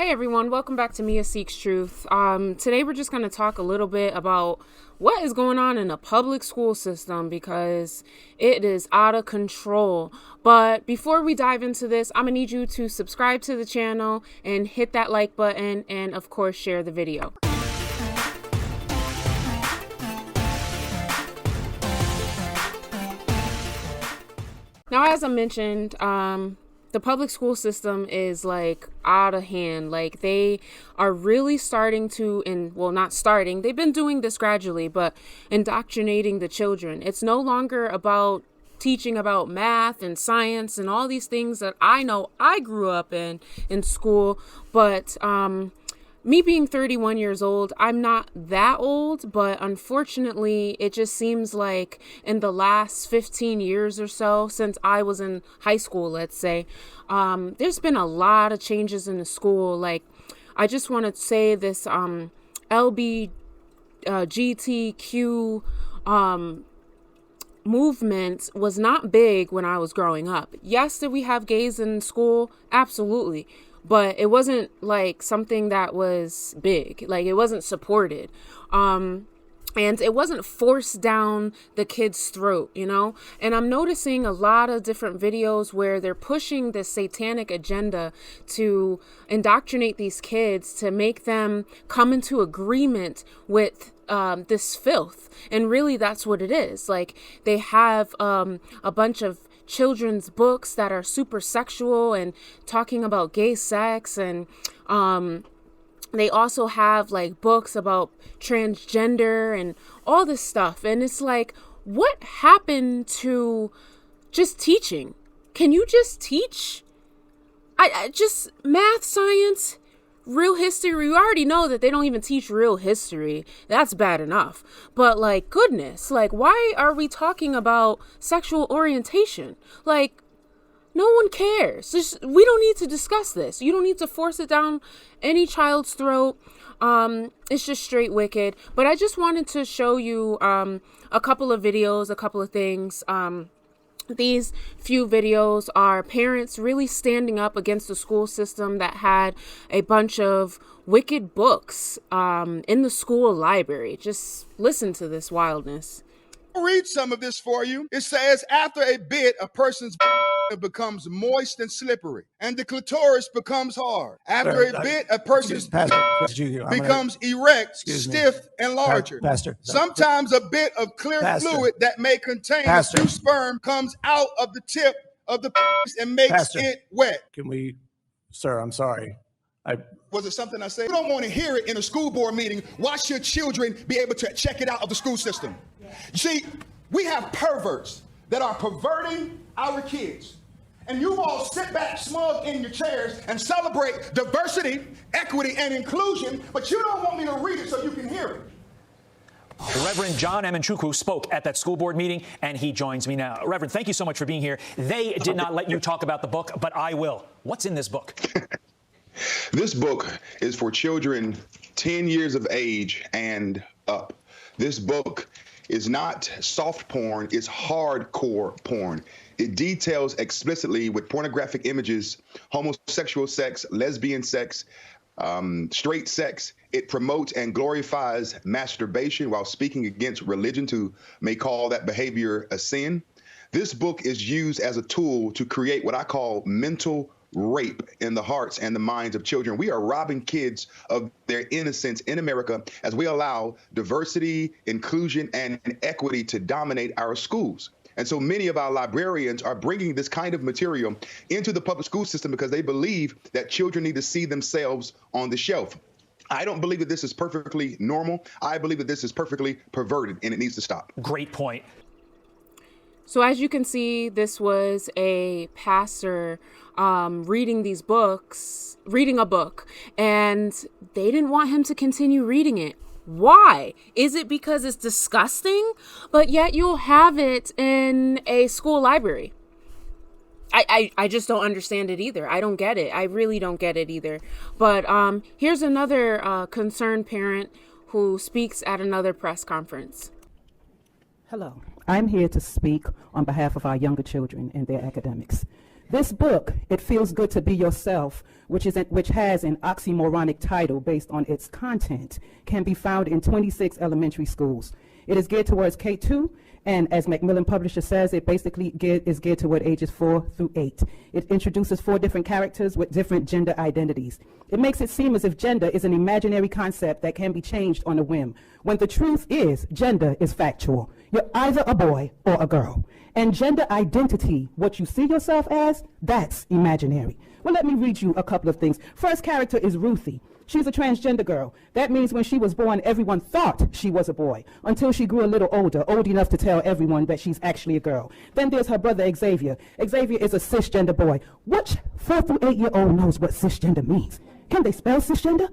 Hey everyone, welcome back to Mia Seeks Truth. Today we're just going to talk a little bit about what is going on in the public school system because it is out of control. But before we dive into this, I'm going to need you to subscribe to the channel and hit that like button and of course share the video. Now, as I mentioned, the public school system is like out of hand. Like they are really starting to, not starting, they've been doing this gradually, but indoctrinating the children. It's no longer about teaching about math and science and all these things that I know I grew up in school, but me being 31 years old, I'm not that old, but unfortunately, it just seems like in the last 15 years or so, since I was in high school, let's say, there's been a lot of changes in the school. Like, I just want to say this LGBTQ movement was not big when I was growing up. Yes, did we have gays in school? Absolutely. But it wasn't like something that was big, like it wasn't supported. And it wasn't forced down the kid's throat, you know? And I'm noticing a lot of different videos where they're pushing this satanic agenda to indoctrinate these kids to make them come into agreement with this filth. And really that's what it is. Like they have a bunch of children's books that are super sexual and talking about gay sex, and they also have like books about transgender and all this stuff. And it's like, what happened to just teaching? Can you just teach? I just math, science, real history. We already know that they don't even teach real history. That's bad enough. But like, goodness, like, why are we talking about sexual orientation? Like, no one cares. We don't need to discuss this. You don't need to force it down any child's throat. It's just straight wicked. But I just wanted to show you a couple of videos, a couple of things. These few videos are parents really standing up against the school system that had a bunch of wicked books in the school library. Just listen to this wildness. I'll read some of this for you. It says, after a bit, a person's becomes moist and slippery, and the clitoris becomes hard. After a bit, a person's becomes erect, stiff, and larger. Sometimes a bit of clear fluid that may contain a few sperm comes out of the tip of the penis and makes it wet. Can we, sir, I'm sorry. Was it something I said? You don't want to hear it in a school board meeting. Why should children be able to check it out of the school system? You see, we have perverts that are perverting our kids. And you all sit back smug in your chairs and celebrate diversity, equity, and inclusion, but you don't want me to read it so you can hear it. The Reverend John Emenchukwu spoke at that school board meeting, and he joins me now. Reverend, thank you so much for being here. They did not let you talk about the book, but I will. What's in this book? This book is for children 10 years of age and up. This book is not soft porn, it's hardcore porn. It details explicitly with pornographic images, homosexual sex, lesbian sex, straight sex. It promotes and glorifies masturbation while speaking against religions who may call that behavior a sin. This book is used as a tool to create what I call mental rape in the hearts and the minds of children. We are robbing kids of their innocence in America as we allow diversity, inclusion, and equity to dominate our schools. And so many of our librarians are bringing this kind of material into the public school system because they believe that children need to see themselves on the shelf. I don't believe that this is perfectly normal. I believe that this is perfectly perverted, and it needs to stop. Great point. So as you can see, this was a pastor reading a book, and they didn't want him to continue reading it. Why? Is it because it's disgusting? But yet you'll have it in a school library. I just don't understand it either. I don't get it. I really don't get it either. But here's another concerned parent who speaks at another press conference. Hello. I'm here to speak on behalf of our younger children and their academics. This book, It Feels Good to Be Yourself, which has an oxymoronic title based on its content, can be found in 26 elementary schools. It is geared towards K2, and as Macmillan Publisher says, it basically is geared toward ages 4 through 8. It introduces 4 different characters with different gender identities. It makes it seem as if gender is an imaginary concept that can be changed on a whim, when the truth is gender is factual. You're either a boy or a girl. And gender identity, what you see yourself as, that's imaginary. Well, let me read you a couple of things. First character is Ruthie. She's a transgender girl. That means when she was born, everyone thought she was a boy until she grew a little older, old enough to tell everyone that she's actually a girl. Then there's her brother Xavier. Xavier is a cisgender boy. Which 4 through 8 year old knows what cisgender means? Can they spell cisgender?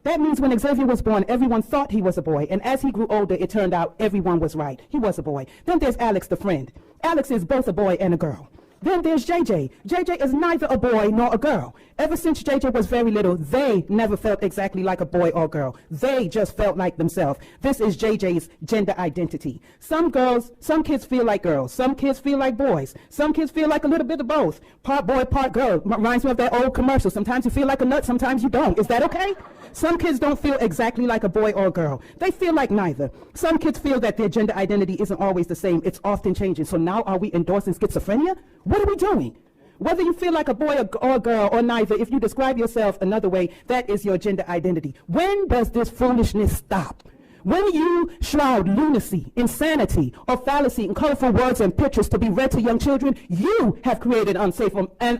That means when Xavier was born, everyone thought he was a boy, and as he grew older, it turned out everyone was right. He was a boy. Then there's Alex, the friend. Alex is both a boy and a girl. Then there's JJ. JJ is neither a boy nor a girl. Ever since JJ was very little, they never felt exactly like a boy or girl. They just felt like themselves. This is JJ's gender identity. Some kids feel like girls. Some kids feel like boys. Some kids feel like a little bit of both. Part boy, part girl. Reminds me of that old commercial. Sometimes you feel like a nut, sometimes you don't. Is that okay? Some kids don't feel exactly like a boy or a girl. They feel like neither. Some kids feel that their gender identity isn't always the same. It's often changing. So now are we endorsing schizophrenia? What are we doing? Whether you feel like a boy or a girl or neither, if you describe yourself another way, that is your gender identity. When does this foolishness stop? When you shroud lunacy, insanity, or fallacy in colorful words and pictures to be read to young children, you have created an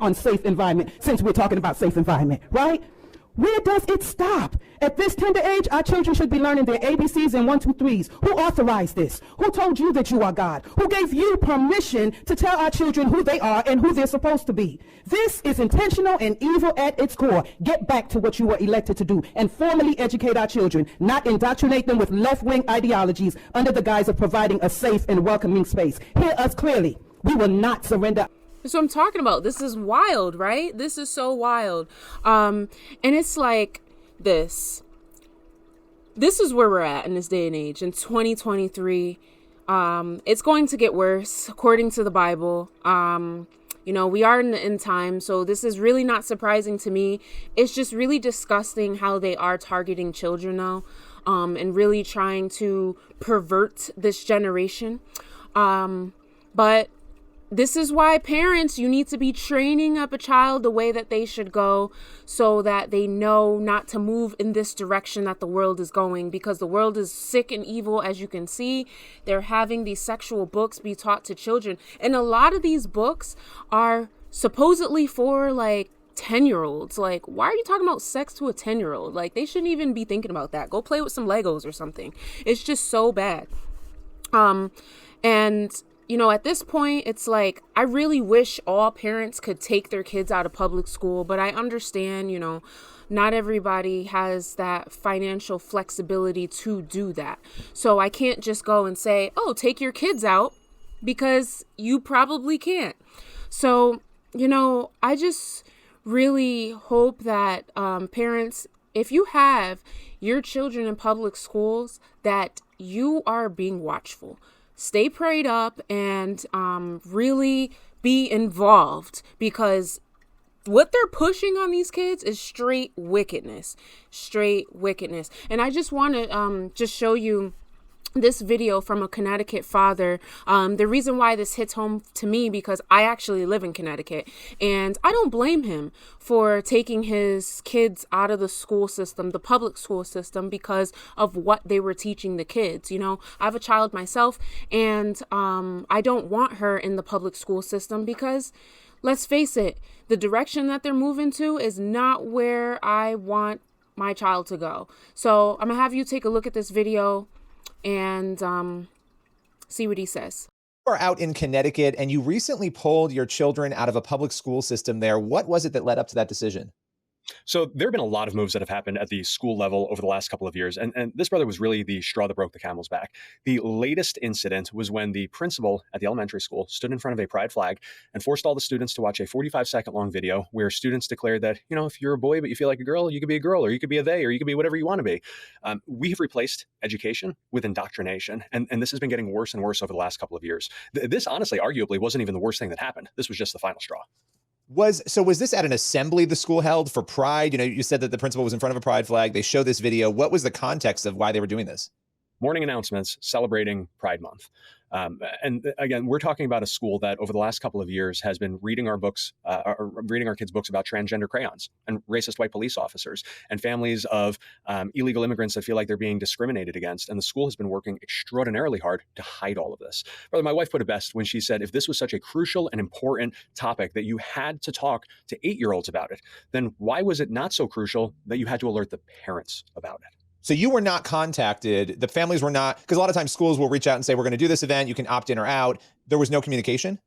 unsafe environment, since we're talking about safe environment, right? Where does it stop? At this tender age, our children should be learning their ABCs and 1, 2, 3s. Who authorized this? Who told you that you are God? Who gave you permission to tell our children who they are and who they're supposed to be? This is intentional and evil at its core. Get back to what you were elected to do and formally educate our children, not indoctrinate them with left-wing ideologies under the guise of providing a safe and welcoming space. Hear us clearly. We will not surrender. That's what I'm talking about. This is wild, right? This is so wild. And it's like this. This is where we're at in this day and age. In 2023, it's going to get worse, according to the Bible. We are in the end time, so this is really not surprising to me. It's just really disgusting how they are targeting children now, and really trying to pervert this generation. But this is why parents, you need to be training up a child the way that they should go so that they know not to move in this direction that the world is going, because the world is sick and evil. As you can see, they're having these sexual books be taught to children. And a lot of these books are supposedly for like 10-year-olds. Like, why are you talking about sex to a 10-year-old? Like, they shouldn't even be thinking about that. Go play with some Legos or something. It's just so bad. At this point, it's like, I really wish all parents could take their kids out of public school, but I understand, not everybody has that financial flexibility to do that. So I can't just go and say, oh, take your kids out, because you probably can't. So, I just really hope that parents, if you have your children in public schools, that you are being watchful. Stay prayed up and really be involved, because what they're pushing on these kids is straight wickedness. And I just want to just show you this video from a Connecticut father. The reason why this hits home to me, because I actually live in Connecticut, and I don't blame him for taking his kids out of the school system, the public school system, because of what they were teaching the kids. I have a child myself, and I don't want her in the public school system, because let's face it, the direction that they're moving to is not where I want my child to go. So I'm gonna have you take a look at this video and see what he says. You are out in Connecticut, and you recently pulled your children out of a public school system there. What was it that led up to that decision? So there have been a lot of moves that have happened at the school level over the last couple of years, and this brother was really the straw that broke the camel's back. The latest incident was when the principal at the elementary school stood in front of a pride flag and forced all the students to watch a 45-second long video where students declared that, if you're a boy but you feel like a girl, you could be a girl, or you could be a they, or you could be whatever you want to be. We have replaced education with indoctrination, and this has been getting worse and worse over the last couple of years. This honestly, arguably, wasn't even the worst thing that happened. This was just the final straw. Was this at an assembly the school held for Pride? You know, you said that the principal was in front of a Pride flag. They show this video. What was the context of why they were doing this? Morning announcements celebrating Pride Month. And again, we're talking about a school that over the last couple of years has been reading our books, reading our kids' books about transgender crayons and racist white police officers and families of illegal immigrants that feel like they're being discriminated against. And the school has been working extraordinarily hard to hide all of this. Brother, my wife put it best when she said, if this was such a crucial and important topic that you had to talk to 8-year-olds about it, then why was it not so crucial that you had to alert the parents about it? So you were not contacted. The families were not, because a lot of times schools will reach out and say, we're going to do this event. You can opt in or out. There was no communication?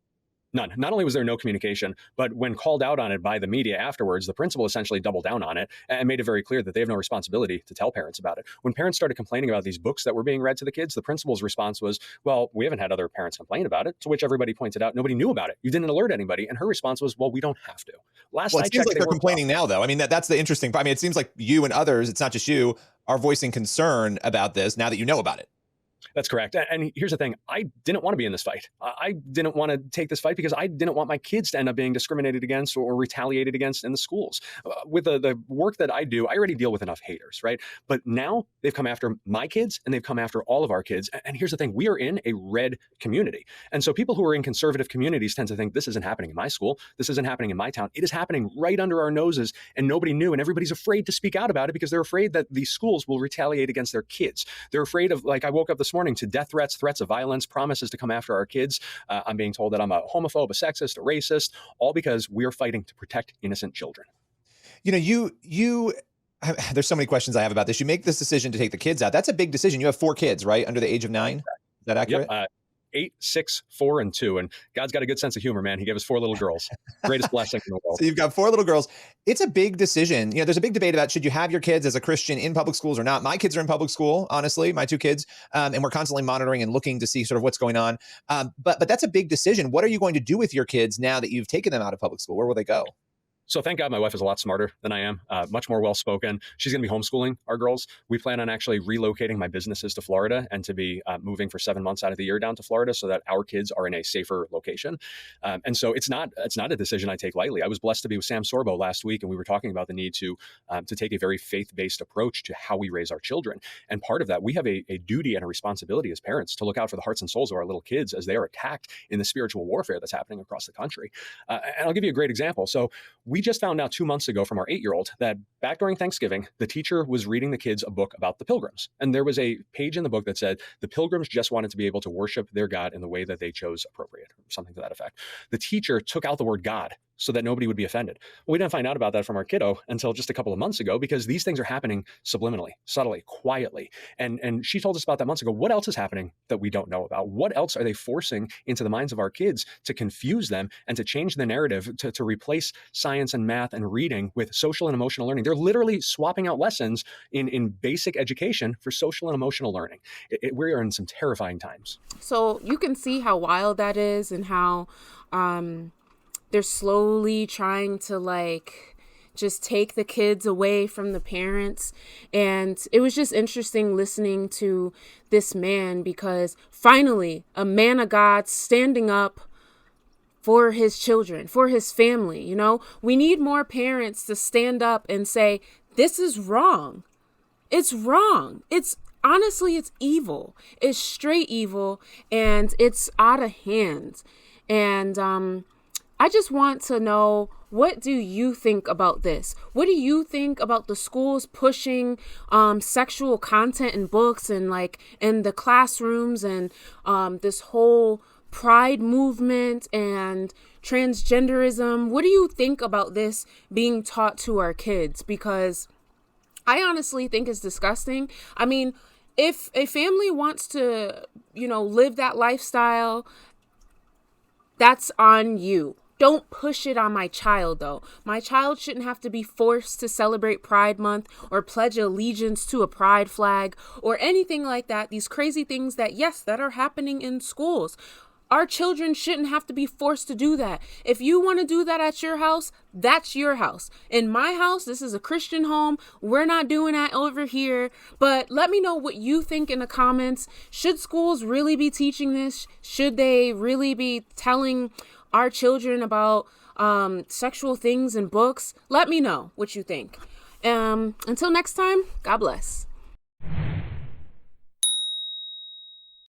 None. Not only was there no communication, but when called out on it by the media afterwards, the principal essentially doubled down on it and made it very clear that they have no responsibility to tell parents about it. When parents started complaining about these books that were being read to the kids, the principal's response was, well, we haven't had other parents complain about it, to which everybody pointed out nobody knew about it. You didn't alert anybody. And her response was, well, we don't have to. It seems like they're complaining now, though. I mean, that's the interesting part. I mean, it seems like you and others, it's not just you, are voicing concern about this now that you know about it. That's correct. And here's the thing. I didn't want to be in this fight. I didn't want to take this fight because I didn't want my kids to end up being discriminated against or retaliated against in the schools. With the work that I do, I already deal with enough haters, right? But now they've come after my kids and they've come after all of our kids. And here's the thing. We are in a red community. And so people who are in conservative communities tend to think this isn't happening in my school. This isn't happening in my town. It is happening right under our noses and nobody knew. And everybody's afraid to speak out about it because they're afraid that these schools will retaliate against their kids. They're afraid of, like, I woke up this morning to death threats of violence, promises to come after our kids. I'm being told that I'm a homophobe, a sexist, a racist, all because we are fighting to protect innocent children. You know, there's so many questions I have about this. You make this decision to take the kids out. That's a big decision. You have 4 kids, right? Under the age of 9. Is that accurate? Yep. 8, 6, 4, and 2. And God's got a good sense of humor, man. He gave us 4 little girls. Greatest blessing in the world. So you've got 4 little girls. It's a big decision. You know, there's a big debate about should you have your kids as a Christian in public schools or not. My kids are in public school, honestly, my 2 kids. And we're constantly monitoring and looking to see sort of what's going on. But that's a big decision. What are you going to do with your kids now that you've taken them out of public school? Where will they go? So thank God my wife is a lot smarter than I am, much more well-spoken. She's going to be homeschooling our girls. We plan on actually relocating my businesses to Florida and to be moving for 7 months out of the year down to Florida so that our kids are in a safer location. And so it's not a decision I take lightly. I was blessed to be with Sam Sorbo last week, and we were talking about the need to take a very faith-based approach to how we raise our children. And part of that, we have a duty and a responsibility as parents to look out for the hearts and souls of our little kids as they are attacked in the spiritual warfare that's happening across the country. And I'll give you a great example. So we just found out 2 months ago from our 8-year-old that back during Thanksgiving, the teacher was reading the kids a book about the Pilgrims. And there was a page in the book that said, the Pilgrims just wanted to be able to worship their God in the way that they chose appropriate, or something to that effect. The teacher took out the word God so that nobody would be offended. Well, we didn't find out about that from our kiddo until just a couple of months ago, because these things are happening subliminally, subtly, quietly. And she told us about that months ago. What else is happening that we don't know about? What else are they forcing into the minds of our kids to confuse them and to change the narrative, to replace science and math and reading with social and emotional learning? They're literally swapping out lessons in basic education for social and emotional learning. We are in some terrifying times. So you can see how wild that is and how they're slowly trying to just take the kids away from the parents. And it was just interesting listening to this man, because finally a man of God standing up for his children, for his family. You know, we need more parents to stand up and say, this is wrong. It's wrong. Honestly, it's evil. It's straight evil, and it's out of hand. And I just want to know, what do you think about this? What do you think about the schools pushing sexual content in books and in the classrooms, and this whole pride movement and transgenderism? What do you think about this being taught to our kids? Because I honestly think it's disgusting. I mean, if a family wants to, live that lifestyle, that's on you. Don't push it on my child, though. My child shouldn't have to be forced to celebrate Pride Month or pledge allegiance to a pride flag or anything like that. These crazy things that are happening in schools. Our children shouldn't have to be forced to do that. If you want to do that at your house, that's your house. In my house, this is a Christian home. We're not doing that over here. But let me know what you think in the comments. Should schools really be teaching this? Should they really be telling our children about sexual things in books, let me know what you think. Until next time, God bless.